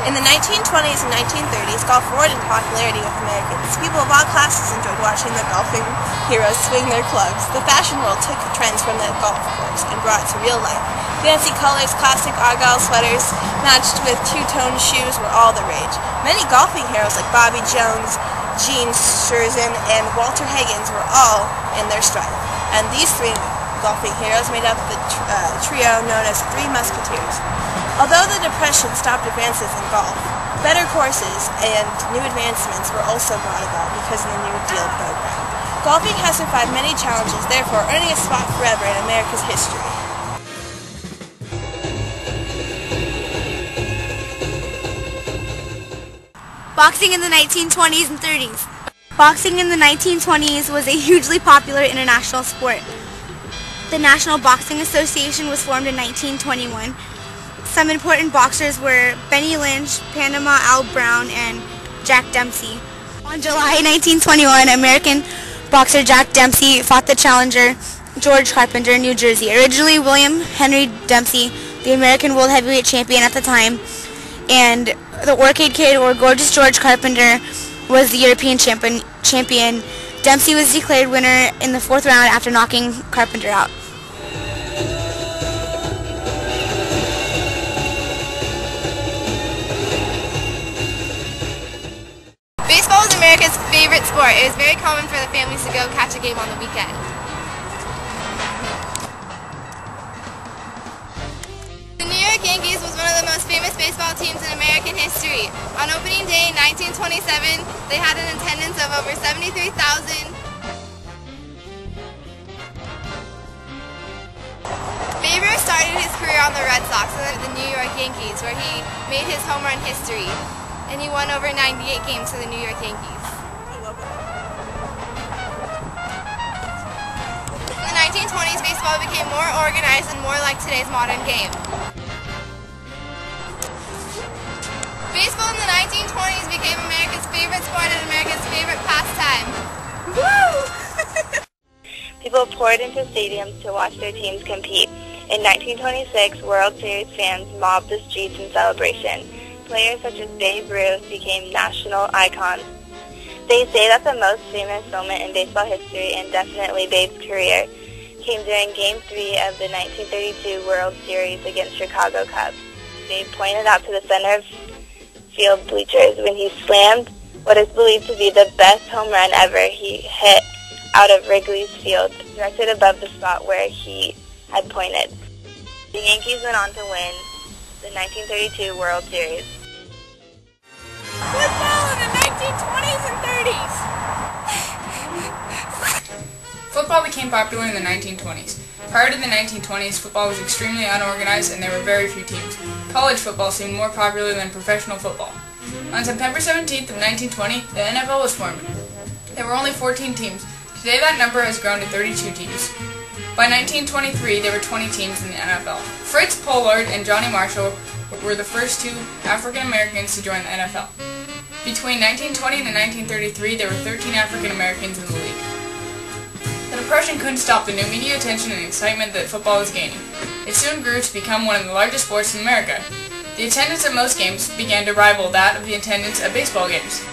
In the 1920s and 1930s, golf roared in popularity with Americans. People of all classes enjoyed watching the golfing heroes swing their clubs. The fashion world took trends from the golf course and brought it to real life. Fancy colors, classic Argyle sweaters, matched with two-tone shoes were all the rage. Many golfing heroes like Bobby Jones, Gene Scherzen, and Walter Higgins were all in their stride. And these three golfing heroes made up the trio known as Three Musketeers. Although the Depression stopped advances in golf, better courses and new advancements were also brought about because of the New Deal program. Golfing has survived many challenges, therefore earning a spot forever in America's history. Boxing in the 1920s and 30s. Boxing in the 1920s was a hugely popular international sport. The National Boxing Association was formed in 1921. Some important boxers were Benny Lynch, Panama Al Brown, and Jack Dempsey. On July 1921, American boxer Jack Dempsey fought the challenger George Carpenter in New Jersey. Originally William Henry Dempsey, the American world heavyweight champion at the time, and the Orchid Kid, or Gorgeous George Carpenter, was the European champion. Dempsey was declared winner in the 4th round after knocking Carpenter out. Baseball is America's favorite sport. It is very common for the families to go catch a game on the weekend. The New York Yankees was one of the most famous baseball teams in American history. On opening day in 1927, they had an attendance of over 73,000. Babe Ruth started his career on the Red Sox and then the New York Yankees, where he made his home run history. And he won over 98 games for the New York Yankees. In the 1920s, baseball became more organized and more like today's modern game. Baseball in the 1920s became America's favorite sport and America's favorite pastime. Woo! People poured into stadiums to watch their teams compete. In 1926, World Series fans mobbed the streets in celebration. Players such as Babe Ruth became national icons. They say that the most famous moment in baseball history, and definitely Babe's career, came during Game 3 of the 1932 World Series against Chicago Cubs. Babe pointed out to the center field bleachers when he slammed what is believed to be the best home run ever he hit out of Wrigley's Field, directed above the spot where he had pointed. The Yankees went on to win the 1932 World Series. Football in the 1920s and 30s. Football became popular in the 1920s. Prior to the 1920s, football was extremely unorganized and there were very few teams. College football seemed more popular than professional football. On September 17th of 1920, the NFL was formed. There were only 14 teams. Today that number has grown to 32 teams. By 1923, there were 20 teams in the NFL. Fritz Pollard and Johnny Marshall were the first two African Americans to join the NFL. Between 1920 and 1933, there were 13 African Americans in the league. The Depression couldn't stop the new media attention and excitement that football was gaining. It soon grew to become one of the largest sports in America. The attendance at most games began to rival that of the attendance at baseball games.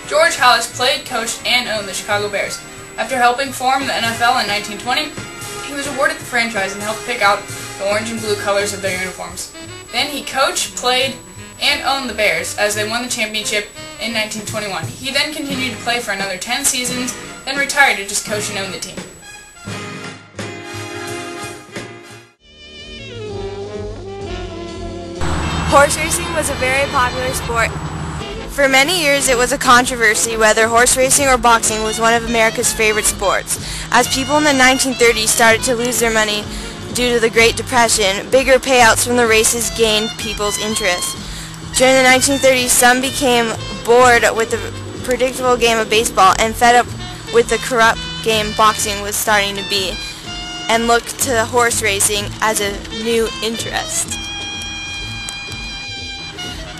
George Halas played, coached, and owned the Chicago Bears. After helping form the NFL in 1920, he was awarded the franchise and helped pick out the orange and blue colors of their uniforms. Then he coached, played, and owned the Bears as they won the championship in 1921. He then continued to play for another 10 seasons, then retired to just coach and own the team. Horse racing was a very popular sport. For many years, it was a controversy whether horse racing or boxing was one of America's favorite sports. As people in the 1930s started to lose their money due to the Great Depression, bigger payouts from the races gained people's interest. During the 1930s, some became bored with the predictable game of baseball and fed up with the corrupt game boxing was starting to be, and looked to horse racing as a new interest.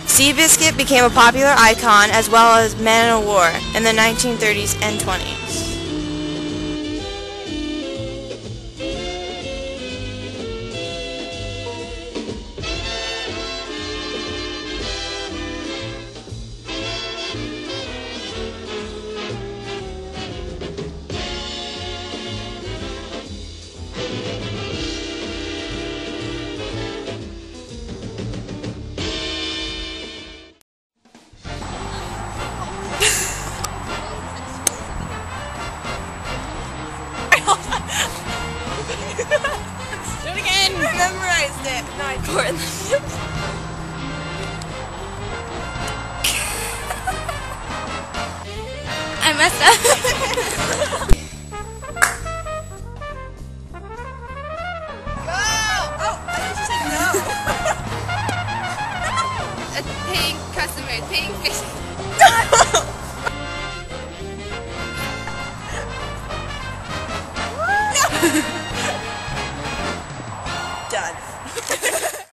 Seabiscuit became a popular icon as well as Man o' War in the 1930s and 20s. I messed up. Paying customers, paying fish.